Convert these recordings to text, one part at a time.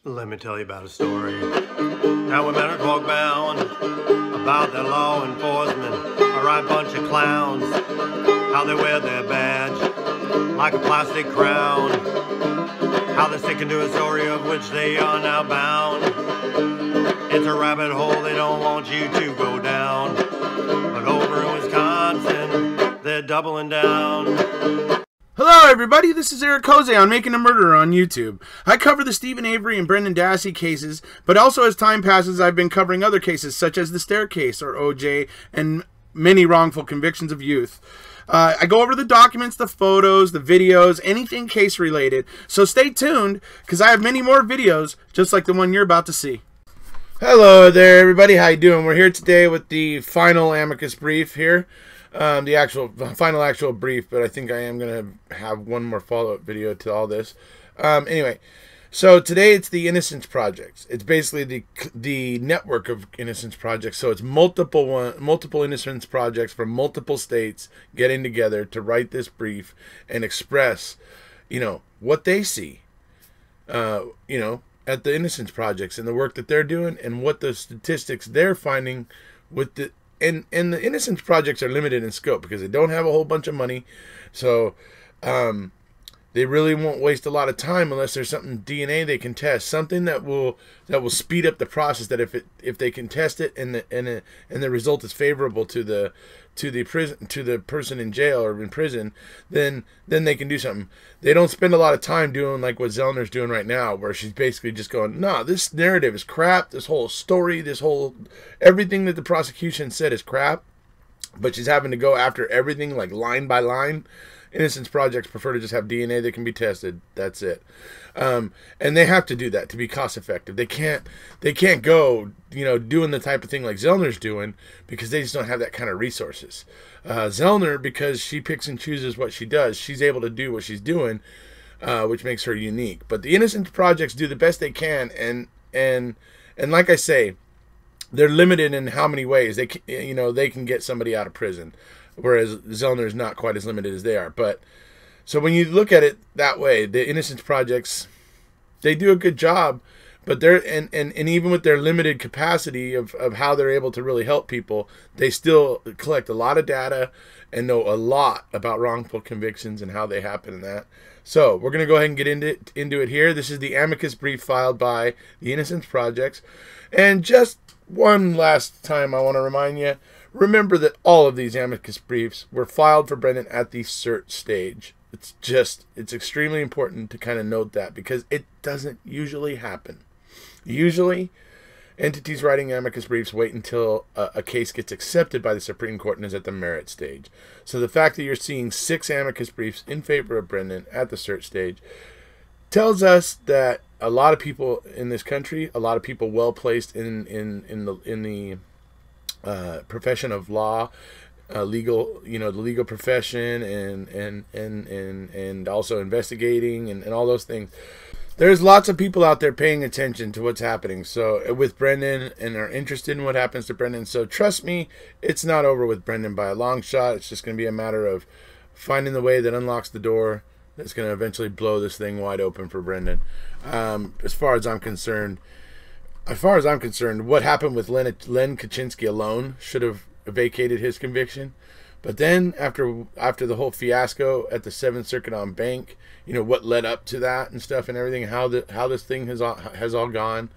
Let me tell you about a story. Now we men are talk bound about that law enforcement, a right bunch of clowns, how they wear their badge like a plastic crown, how they're sticking to a story of which they are now bound. It's a rabbit hole they don't want you to go down, but over in Wisconsin, they're doubling down. Hello everybody, this is Eric Jose on Making a Murderer on YouTube. I cover the Stephen Avery and Brendan Dassey cases, but also as time passes I've been covering other cases such as the Staircase or OJ and many wrongful convictions of youth. I go over the documents, the photos, the videos, anything case related, so stay tuned because I have many more videos just like the one you're about to see. Hello there everybody, how you doing? We're here today with the final amicus brief here. The final actual brief, but I think I am going to have one more follow-up video to all this. Anyway, so today it's the Innocence Projects. It's basically the network of Innocence Projects. So it's multiple Innocence Projects from multiple states getting together to write this brief and express, what they see, at the Innocence Projects and the work that they're doing and what the statistics they're finding with the. And the Innocence Projects are limited in scope because they don't have a whole bunch of money, so they really won't waste a lot of time unless there's something DNA they can test, something that will speed up the process. That if they can test it and the result is favorable to the person in jail or in prison, then they can do something. They don't spend a lot of time doing like what Zellner's doing right now, where she's basically just going, "No, this narrative is crap. This whole story, everything that the prosecution said is crap." But she's having to go after everything like line by line. Innocence Projects prefer to just have DNA that can be tested. That's it. And they have to do that to be cost effective. They can't go, doing the type of thing like Zellner's doing because they just don't have that kind of resources. Zellner, because she picks and chooses what she does, she's able to do what she's doing, which makes her unique. But the Innocence Projects do the best they can, and like I say, they're limited in how many ways they can get somebody out of prison. Whereas Zellner is not quite as limited as they are. But so when you look at it that way, the Innocence Projects, they do a good job, but they're and even with their limited capacity of how they're able to really help people, they still collect a lot of data and know a lot about wrongful convictions and how they happen and that. So we're gonna go ahead and get into it here. This is the amicus brief filed by the Innocence Projects. And just one last time I want to remind you, remember that all of these amicus briefs were filed for Brendan at the cert stage. It's extremely important to kind of note that because it doesn't usually happen. Usually, entities writing amicus briefs wait until a case gets accepted by the Supreme Court and is at the merit stage. So the fact that you're seeing 6 amicus briefs in favor of Brendan at the cert stage tells us that a lot of people in this country, a lot of people well placed in the profession of law, the legal profession, and also investigating and all those things. There's lots of people out there paying attention to what's happening. So with Brendan and are interested in what happens to Brendan. So trust me, it's not over with Brendan by a long shot. It's just going to be a matter of finding the way that unlocks the door that's going to eventually blow this thing wide open for Brendan. As far as I'm concerned, what happened with Len Kaczynski alone should have vacated his conviction. But then after the whole fiasco at the 7th Circuit on Bank, what led up to that and stuff and everything, how this thing has all gone,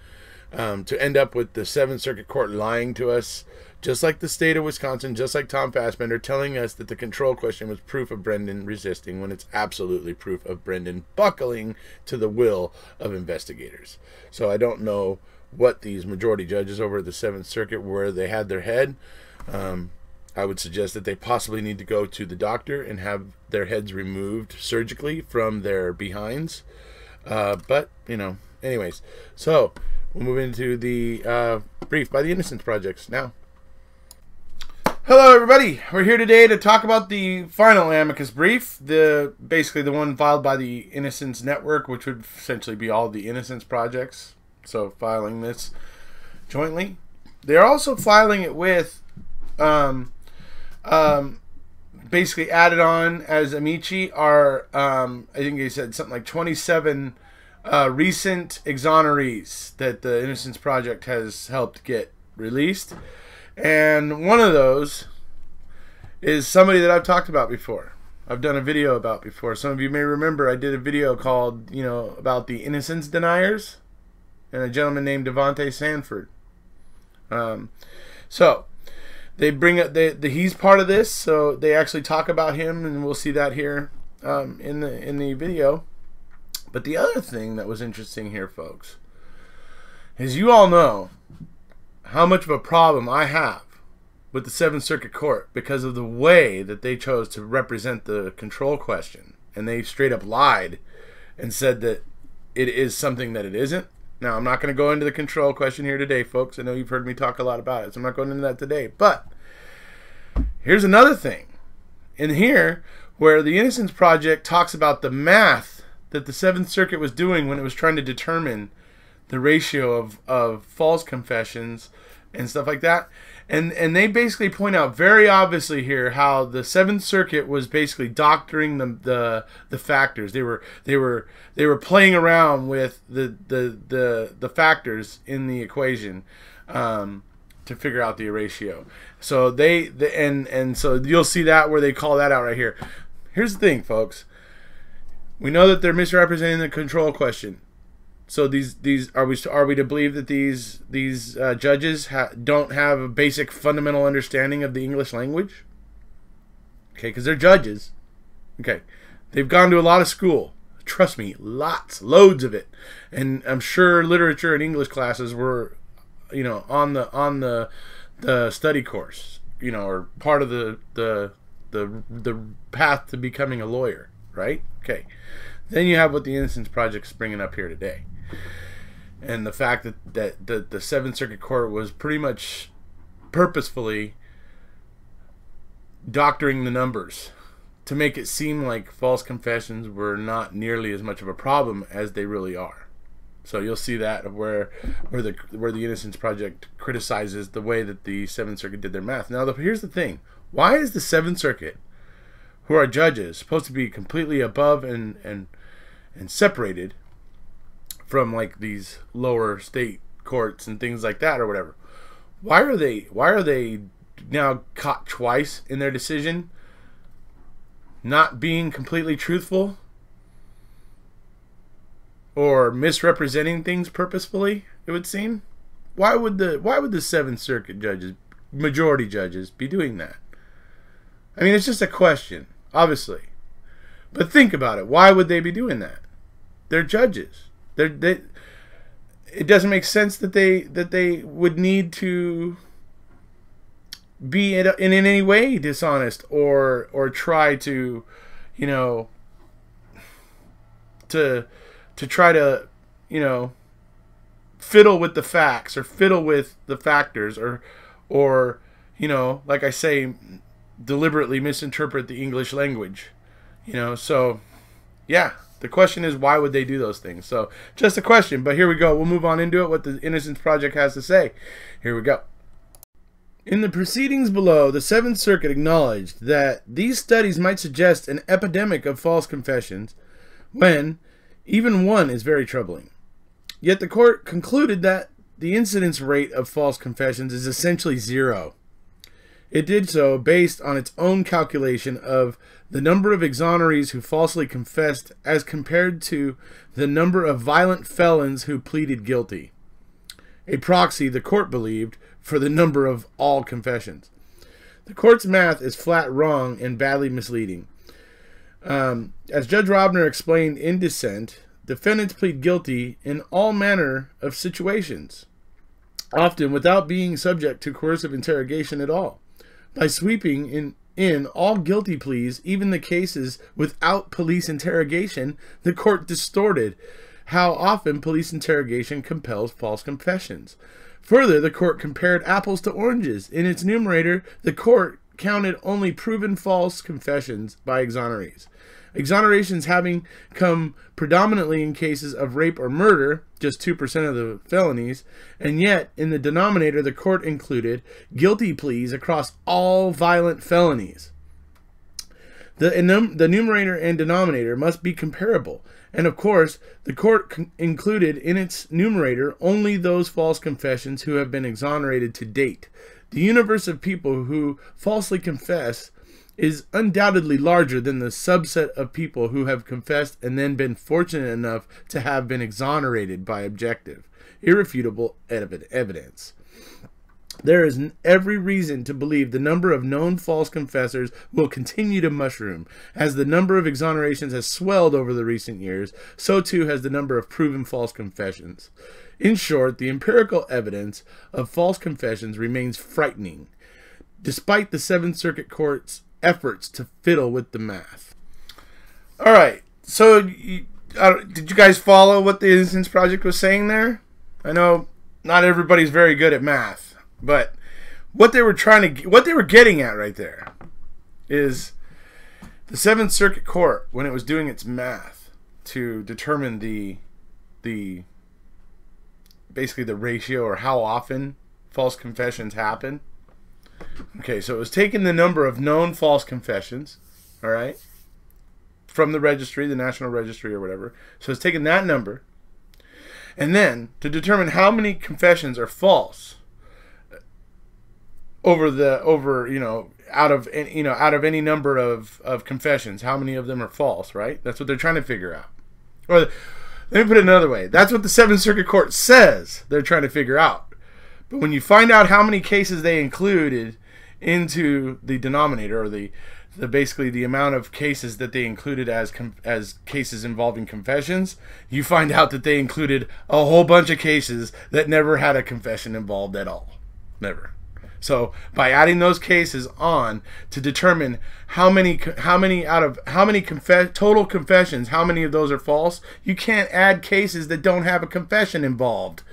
to end up with the 7th Circuit Court lying to us, just like the state of Wisconsin, just like Tom Fassbender, telling us that the control question was proof of Brendan resisting when it's absolutely proof of Brendan buckling to the will of investigators. So I don't know what these majority judges over at the 7th Circuit, where they had their head. I would suggest that they possibly need to go to the doctor and have their heads removed surgically from their behinds. But, anyways. So, we'll move into the brief by the Innocence Projects now. Hello, everybody. We're here today to talk about the final amicus brief, basically the one filed by the Innocence Network, which would essentially be all the Innocence Projects. So, filing this jointly. They're also filing it with, basically added on as amici are, I think they said something like 27 recent exonerees that the Innocence Project has helped get released. And one of those is somebody that I've talked about before. I've done a video about before. Some of you may remember I did a video called, about the innocence deniers and a gentleman named Devontae Sanford. So they bring up he's part of this, so they actually talk about him, and we'll see that here in the video. But the other thing that was interesting here, folks, is you all know how much of a problem I have with the Seventh Circuit Court because of the way that they chose to represent the control question. And they straight up lied and said that it is something that it isn't. Now, I'm not going to go into the control question here today, folks. I know you've heard me talk a lot about it, so I'm not going into that today. But here's another thing in here where the Innocence Project talks about the math that the Seventh Circuit was doing when it was trying to determine the ratio of false confessions and stuff like that. And they basically point out very obviously here how the Seventh Circuit was basically doctoring the factors. They were playing around with the factors in the equation to figure out the ratio. So so you'll see that where they call that out right here. Here's the thing, folks. We know that they're misrepresenting the control question. So these are we to believe that these judges don't have a basic fundamental understanding of the English language? Okay, because they're judges. Okay, they've gone to a lot of school. Trust me, loads of it, and I'm sure literature and English classes were, on the study course, or part of the path to becoming a lawyer, right? Okay, then you have what the Innocence Project's bringing up here today. And the fact that the Seventh Circuit Court was pretty much purposefully doctoring the numbers to make it seem like false confessions were not nearly as much of a problem as they really are. So you'll see that where the Innocence Project criticizes the way that the Seventh Circuit did their math. Now, here's the thing: why is the Seventh Circuit, who are judges, supposed to be completely above and separated from like these lower state courts and things like that or whatever? Why are they now caught twice in their decision not being completely truthful or misrepresenting things purposefully, it would seem? Why would the Seventh Circuit judges, majority judges, be doing that? I mean, it's just a question, obviously. But think about it. Why would they be doing that? They're judges. It doesn't make sense that they would need to be in any way dishonest or try to, to try to, fiddle with the facts or fiddle with the factors or like I say, deliberately misinterpret the English language. So yeah. The question is, why would they do those things? So, just a question, but here we go. We'll move on into it, what the Innocence Project has to say. Here we go. In the proceedings below, the Seventh Circuit acknowledged that these studies might suggest an epidemic of false confessions, when even one is very troubling. Yet the court concluded that the incidence rate of false confessions is essentially zero. It did so based on its own calculation of the number of exonerees who falsely confessed as compared to the number of violent felons who pleaded guilty. A proxy, the court believed, for the number of all confessions. The court's math is flat wrong and badly misleading. As Judge Robner explained in dissent, defendants plead guilty in all manner of situations, often without being subject to coercive interrogation at all. By sweeping in all guilty pleas, even the cases without police interrogation, the court distorted how often police interrogation compels false confessions. Further, the court compared apples to oranges. In its numerator, the court counted only proven false confessions by exonerees. Exonerations having come predominantly in cases of rape or murder, just 2% of the felonies, and yet in the denominator the court included guilty pleas across all violent felonies. The numerator and denominator must be comparable. And of course, the court included in its numerator only those false confessions who have been exonerated to date. The universe of people who falsely confess is undoubtedly larger than the subset of people who have confessed and then been fortunate enough to have been exonerated by objective, irrefutable evidence. There is every reason to believe the number of known false confessors will continue to mushroom. As the number of exonerations has swelled over the recent years, so too has the number of proven false confessions. In short, the empirical evidence of false confessions remains frightening, despite the Seventh Circuit Court's efforts to fiddle with the math. All right, so did you guys follow what the Innocence Project was saying there? I know not everybody's very good at math. But what they were getting at right there is the Seventh Circuit Court, when it was doing its math to determine basically the ratio or how often false confessions happen. Okay, so it was taking the number of known false confessions, all right, from the registry, the National Registry or whatever. So it's taking that number, and then to determine how many confessions are false out of any number of confessions, how many of them are false, right? That's what they're trying to figure out. Or let me put it another way. That's what the Seventh Circuit Court says they're trying to figure out. But when you find out how many cases they included into the denominator, or the basically the amount of cases that they included as cases involving confessions, you find out that they included a whole bunch of cases that never had a confession involved at all. Never. So by adding those cases on to determine total confessions, how many of those are false, you can't add cases that don't have a confession involved.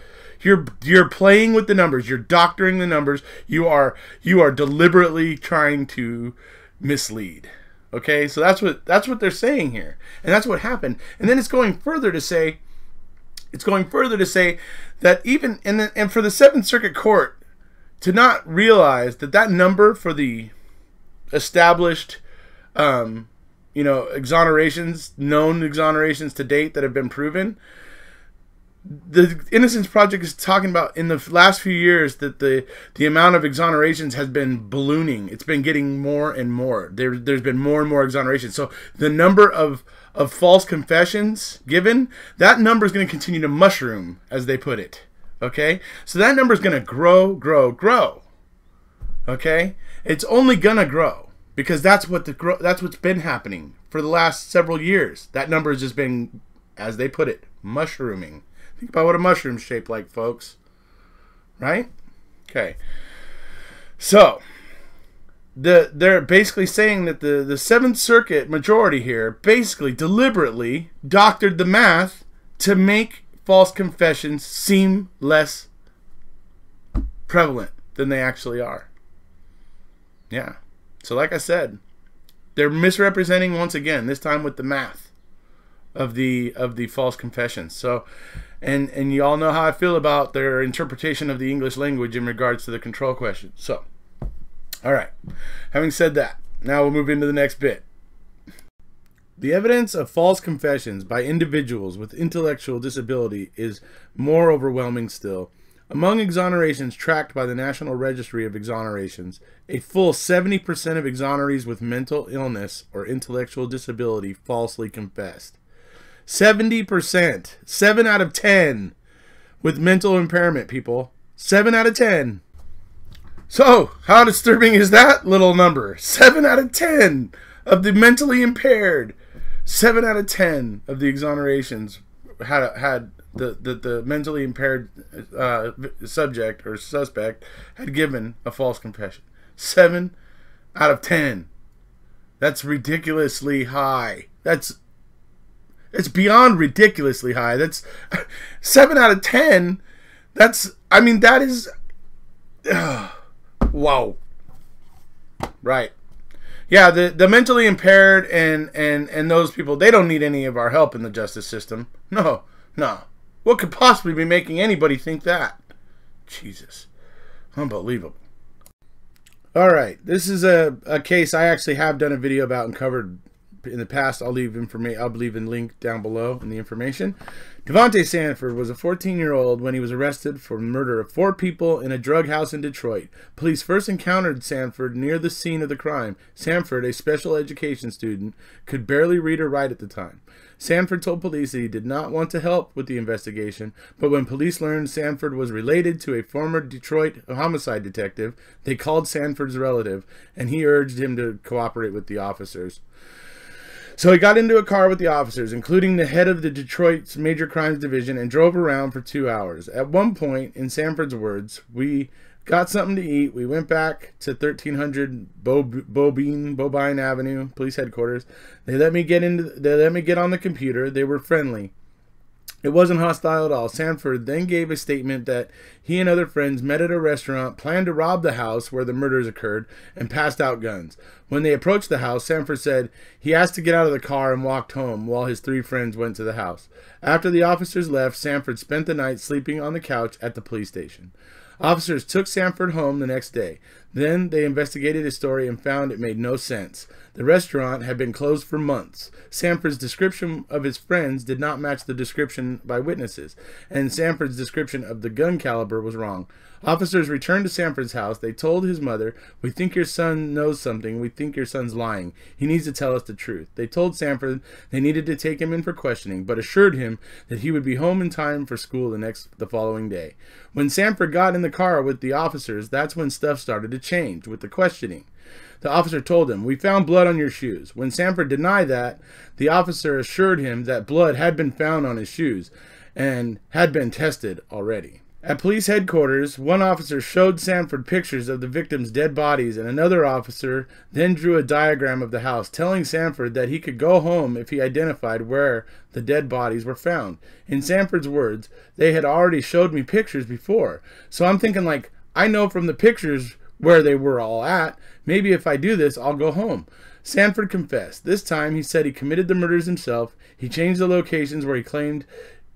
You're playing with the numbers. You're doctoring the numbers. You are deliberately trying to mislead. Okay, so that's what they're saying here, and that's what happened. And then it's going further to say that even and for the Seventh Circuit Court to not realize that number for the established, exonerations, known exonerations to date that have been proven, the Innocence Project is talking about in the last few years that the amount of exonerations has been ballooning. It's been getting more and more. There's been more and more exonerations. So the number of false confessions given, that number is going to continue to mushroom, as they put it. Okay, so that number is going to grow. Okay, it's only going to grow because that's what's been happening for the last several years. That number has just been, as they put it, mushrooming. Think about what a mushroom's shaped like, folks. Right? Okay. So they're basically saying that the Seventh Circuit majority here basically deliberately doctored the math to make false confessions seem less prevalent than they actually are. Yeah. So like I said, they're misrepresenting once again, this time with the math of the false confessions. So and you all know how I feel about their interpretation of the English language in regards to the control question. So all right. Having said that, now we'll move into the next bit. The evidence of false confessions by individuals with intellectual disability is more overwhelming still. Among exonerations tracked by the National Registry of Exonerations, a full 70% of exonerees with mental illness or intellectual disability falsely confessed. 70%. 7 out of 10 with mental impairment, people. 7 out of 10. So, how disturbing is that little number? 7 out of 10 of the mentally impaired. 7 out of 10 of the exonerations had the mentally impaired subject or suspect had given a false confession. 7 out of 10. That's ridiculously high. It's beyond ridiculously high. That's 7 out of 10. That is wow. Right. Yeah, the mentally impaired and those people, they don't need any of our help in the justice system. No. What could possibly be making anybody think that? Jesus. Unbelievable. All right, this is a case I actually have done a video about and covered in the past. I'll leave a link down below in the information. Devontae Sanford was a 14-year-old when he was arrested for murder of 4 people in a drug house in Detroit. Police first encountered Sanford near the scene of the crime. Sanford, a special education student, could barely read or write at the time. Sanford told police that he did not want to help with the investigation, but when police learned Sanford was related to a former Detroit homicide detective, they called Sanford's relative, and he urged him to cooperate with the officers. So he got into a car with the officers, including the head of the Detroit's Major Crimes Division, and drove around for 2 hours. At one point, in Sanford's words, "We got something to eat. We went back to 1300 Bobine Avenue, police headquarters. They let me get on the computer. They were friendly. It wasn't hostile at all." Sanford then gave a statement that he and other friends met at a restaurant, planned to rob the house where the murders occurred, and passed out guns. When they approached the house, Sanford said he asked to get out of the car and walked home while his 3 friends went to the house. After the officers left, Sanford spent the night sleeping on the couch at the police station. Officers took Sanford home the next day. Then they investigated his story and found it made no sense. The restaurant had been closed for months. Sanford's description of his friends did not match the description by witnesses, and Sanford's description of the gun caliber was wrong. Officers returned to Sanford's house. They told his mother, "We think your son knows something. We think your son's lying. He needs to tell us the truth." They told Sanford they needed to take him in for questioning, but assured him that he would be home in time for school the following day. When Sanford got in the car with the officers, that's when stuff started to change with the questioning. The officer told him, "We found blood on your shoes." When Sanford denied that, the officer assured him that blood had been found on his shoes and had been tested already. At police headquarters, one officer showed Sanford pictures of the victims' dead bodies, and another officer then drew a diagram of the house, telling Sanford that he could go home if he identified where the dead bodies were found. In Sanford's words, "They had already showed me pictures before, so I'm thinking, like, I know from the pictures where they were all at. Maybe if I do this, I'll go home." Sanford confessed. This time, he said he committed the murders himself. He changed the locations where he claimed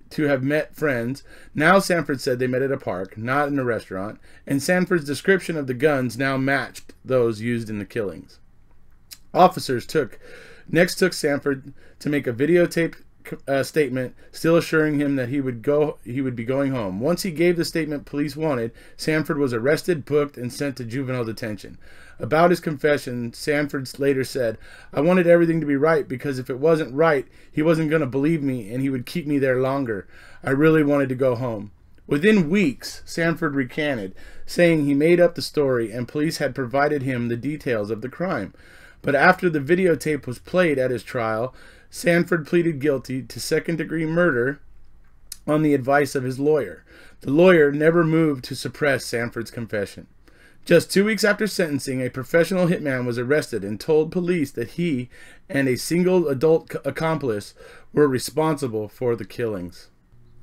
to have met friends. Now Sanford said they met at a park, not in a restaurant, and Sanford's description of the guns now matched those used in the killings. Officers next took Sanford to make a videotaped statement, still assuring him that he would be going home. Once he gave the statement police wanted, Sanford was arrested, booked, and sent to juvenile detention. About his confession, Sanford later said, "I wanted everything to be right because if it wasn't right, he wasn't going to believe me and he would keep me there longer. I really wanted to go home." Within weeks, Sanford recanted, saying he made up the story and police had provided him the details of the crime. But after the videotape was played at his trial, Sanford pleaded guilty to second-degree murder on the advice of his lawyer. The lawyer never moved to suppress Sanford's confession. Just 2 weeks after sentencing, a professional hitman was arrested and told police that he and a single adult accomplice were responsible for the killings.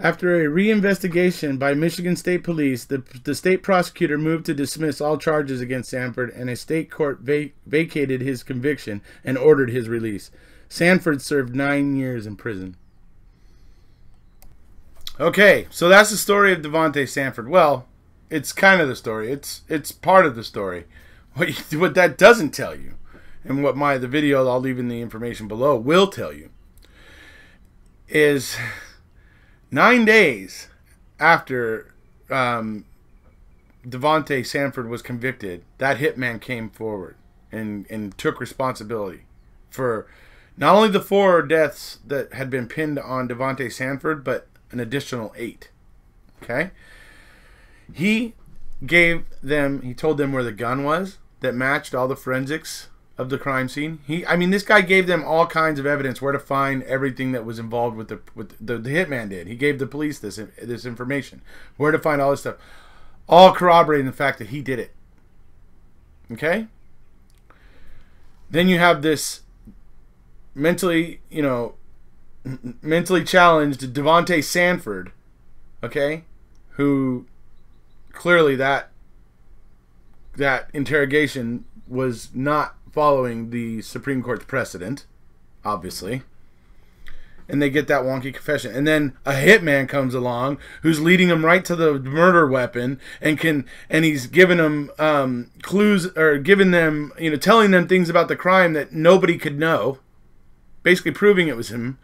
After a reinvestigation by Michigan State Police, the state prosecutor moved to dismiss all charges against Sanford, and a state court vacated his conviction and ordered his release. Sanford served 9 years in prison. Okay, so that's the story of Devontae Sanford. Well, it's kind of the story. It's part of the story. What that doesn't tell you, and what the video I'll leave in the information below will tell you, is 9 days after Devontae Sanford was convicted, that hitman came forward and took responsibility for not only the 4 deaths that had been pinned on Devontae Sanford, but an additional 8. Okay? He told them where the gun was that matched all the forensics of the crime scene. This guy gave them all kinds of evidence where to find everything that was involved with the hitman did. He gave the police this information, where to find all this stuff, all corroborating the fact that he did it. Okay? Then you have this mentally challenged Devontae Sanford, okay, who clearly that interrogation was not following the Supreme Court's precedent, obviously. and they get that wonky confession. And then a hitman comes along who's leading them right to the murder weapon and he's giving them clues, or giving them, telling them things about the crime that nobody could know, basically proving it was him.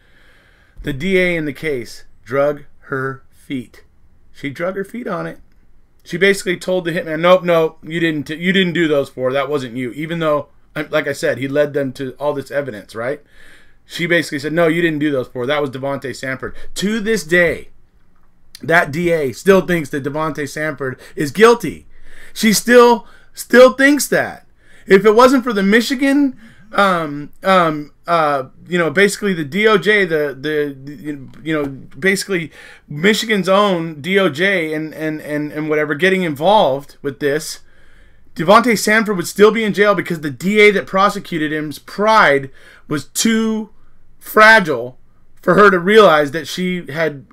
The DA in the case drug her feet. She drug her feet on it. She basically told the hitman, nope, you didn't do those four. That wasn't you. Even though, like I said, he led them to all this evidence, right? She basically said, no, you didn't do those four. That was Devontae Sanford. To this day, that DA still thinks that Devontae Sanford is guilty. She still thinks that. If it wasn't for the Michigan, basically the DOJ, basically Michigan's own DOJ and whatever getting involved with this, Devontae Sanford would still be in jail because the DA that prosecuted him's pride was too fragile for her to realize that she had,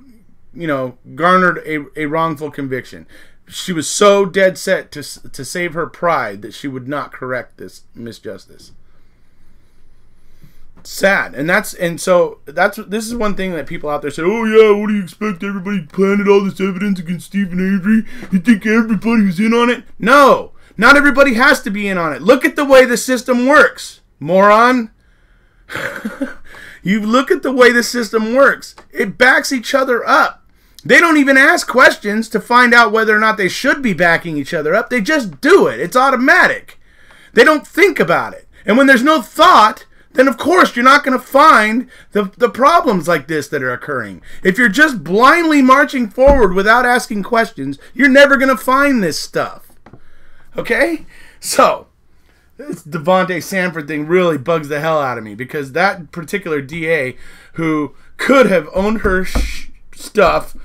garnered a wrongful conviction. She was so dead set to save her pride that she would not correct this misjustice. Sad. This is one thing that people out there say, oh yeah, what do you expect? Everybody planted all this evidence against Stephen Avery. You think everybody was in on it? No, not everybody has to be in on it. Look at the way the system works, moron. You look at the way the system works. It backs each other up. They don't even ask questions to find out whether or not they should be backing each other up. They just do it. It's automatic. They don't think about it. And when there's no thought, then of course you're not going to find the problems like this that are occurring. If you're just blindly marching forward without asking questions, you're never going to find this stuff. Okay? So, this Devontae Sanford thing really bugs the hell out of me, because that particular DA who could have owned her stuff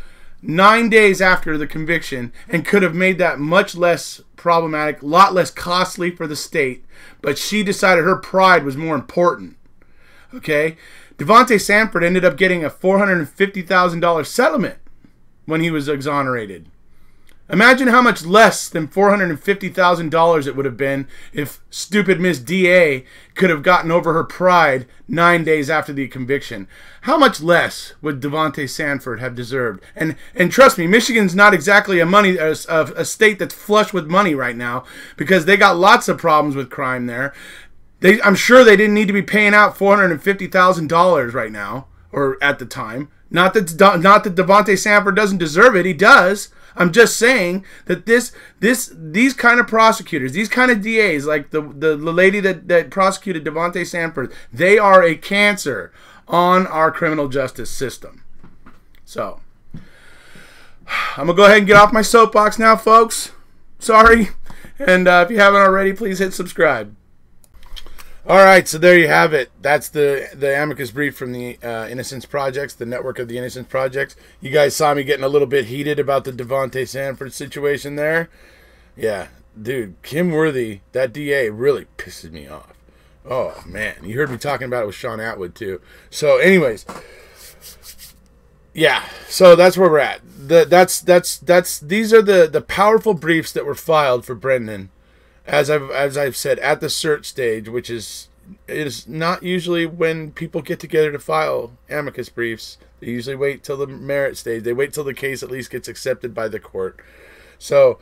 9 days after the conviction and could have made that much less problematic, a lot less costly for the state, but she decided her pride was more important. Okay? Devontae Sanford ended up getting a $450,000 settlement when he was exonerated. Imagine how much less than $450,000 it would have been if stupid Miss DA could have gotten over her pride 9 days after the conviction. How much less would Devontae Sanford have deserved? And trust me, Michigan's not exactly a state that's flush with money right now, because they got lots of problems with crime there. I'm sure they didn't need to be paying out $450,000 right now, or at the time. Not that Devontae Sanford doesn't deserve it. He does. I'm just saying that these kind of prosecutors, these kind of DAs, like the lady that prosecuted Devontae Sanford, they are a cancer on our criminal justice system. So, I'm going to go ahead and get off my soapbox now, folks. Sorry. And if you haven't already, please hit subscribe. Alright, so there you have it. That's the Amicus brief from the Innocence Projects, the network of the Innocence Projects. You guys saw me getting a little bit heated about the Devontae Sanford situation there. Yeah, dude, Kim Worthy, that DA, really pisses me off. Oh, man. You heard me talking about it with Sean Atwood, too. So, anyways, yeah, so that's where we're at. These are the powerful briefs that were filed for Brendan. As I've said, at the cert stage, which is not usually when people get together to file amicus briefs. They usually wait till the merit stage. They wait till the case at least gets accepted by the court. So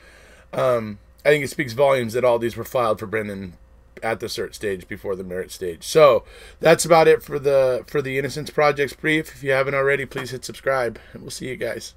I think it speaks volumes that all these were filed for Brendan at the cert stage before the merit stage. So that's about it for the Innocence Projects brief. If you haven't already, please hit subscribe, and we'll see you guys.